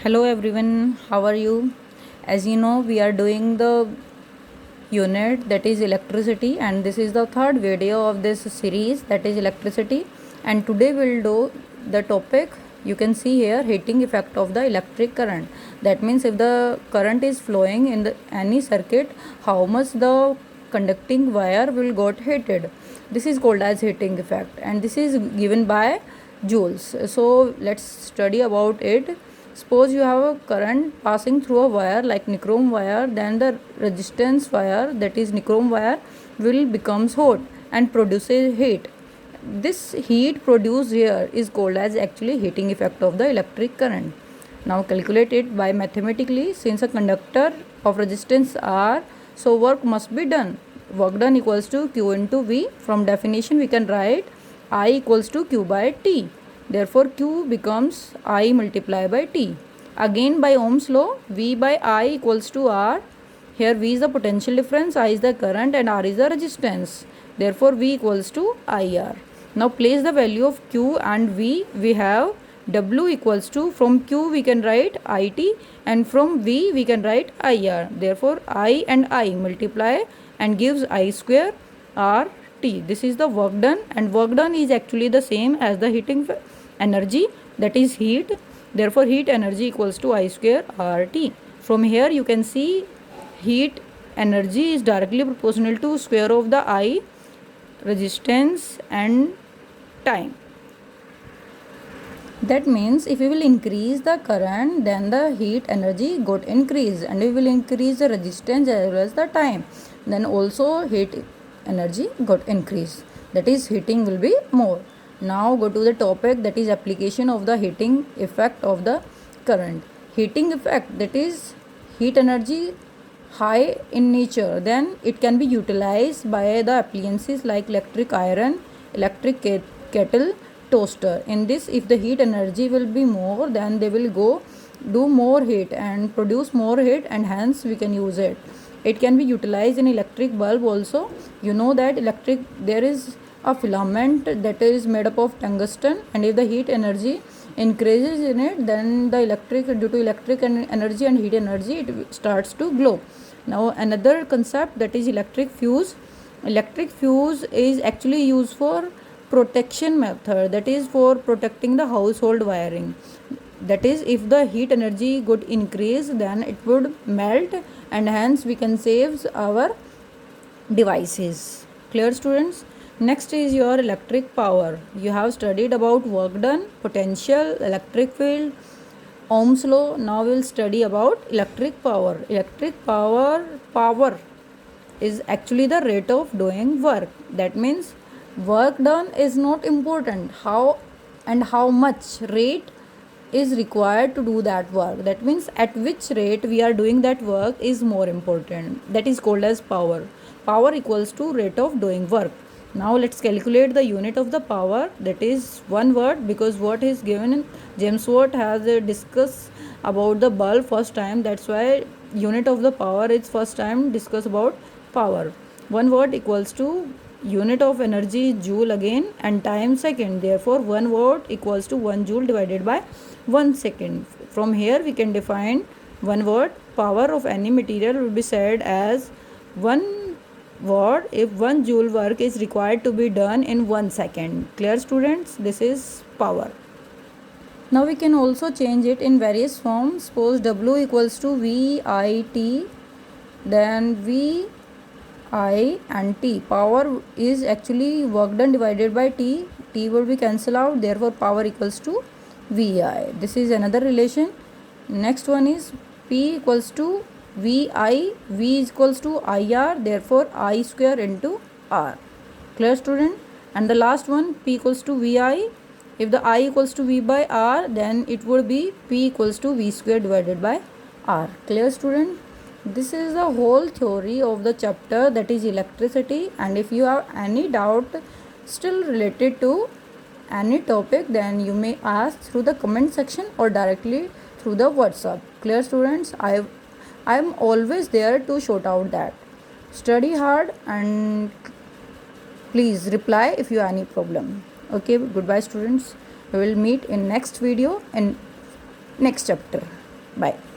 Hello everyone, how are you? As you know, we are doing the unit that is electricity, and this is the third video of this series that is electricity. And today we'll do the topic you can see here, heating effect of the electric current. That means if the current is flowing in any circuit, how much the conducting wire will got heated. This is called as heating effect, and this is given by joules. So let's study about it. Suppose you have a current passing through a wire like nichrome wire, then the resistance wire, that is nichrome wire, will becomes hot and produces heat. This heat produced here is called as actually heating effect of the electric current. Now calculate it by mathematically. Since a conductor of resistance R, so work must be done. Work done equals to Q into V. From definition we can write I equals to Q by T. Therefore Q becomes I multiplied by T. Again by Ohm's law, V by I equals to R. Here V is the potential difference, I is the current, and R is the resistance. Therefore V equals to IR. Now place the value of Q and V. We have W equals to, from Q we can write IT, and from V we can write IR. Therefore I and I multiply and gives I square R T. This is the work done, and work done is actually the same as the heating energy, that is heat. Therefore heat energy equals to I square RT. From here you can see heat energy is directly proportional to square of the I, resistance and time. That means if we will increase the current, then the heat energy got increased, and we will increase the resistance as well as the time, then also heat energy got increased, that is heating will be more. Now go to the topic, that is application of the heating effect of the current. Heating effect, that is heat energy high in nature, then it can be utilized by the appliances like electric iron, electric kettle, toaster. In this, if the heat energy will be more, then they will go do more heat and produce more heat, and hence we can use it. It can be utilized in electric bulb also. You know that there is a filament that is made up of tungsten, and if the heat energy increases in it, then the due to electric energy and heat energy, it starts to glow. Now another concept, that is electric fuse. Electric fuse is actually used for protection method, that is for protecting the household wiring. That is, if the heat energy would increase, then it would melt, and hence we can save our devices. Clear, students? Next is your electric power. You have studied about work done, potential, electric field, Ohm's law. Now we will study about electric power. Electric power is actually the rate of doing work. That means work done is not important. How and how much rate is required to do that work. That means at which rate we are doing that work is more important. That is called as power. Power equals to rate of doing work. Now let's calculate the unit of the power, that is 1 watt, because what is given in James Watt has discussed about the bulb first time. That's why unit of the power is first time discussed about power. 1 watt equals to unit of energy joule again, and time second. Therefore 1 watt equals to 1 joule divided by 1 second. From here we can define 1 watt. Power of any material will be said as 1 watt if 1 joule work is required to be done in 1 second. Clear, students? This is power. Now we can also change it in various forms. Suppose W equals to VIT, then V I and T. Power is actually work done divided by T. T will be cancelled out, therefore power equals to VI. This is another relation. Next one is P equals to VI, V is equals to IR, therefore I square into R. Clear, student? And the last one, P equals to VI. If the I equals to V by R, then it would be P equals to V square divided by R. Clear, student? This is the whole theory of the chapter, that is electricity. And if you have any doubt still related to any topic, then you may ask through the comment section or directly through the WhatsApp. Clear, students? I am always there to shout out that. Study hard and please reply if you have any problem. Okay, goodbye, students. We will meet in next video and next chapter. Bye.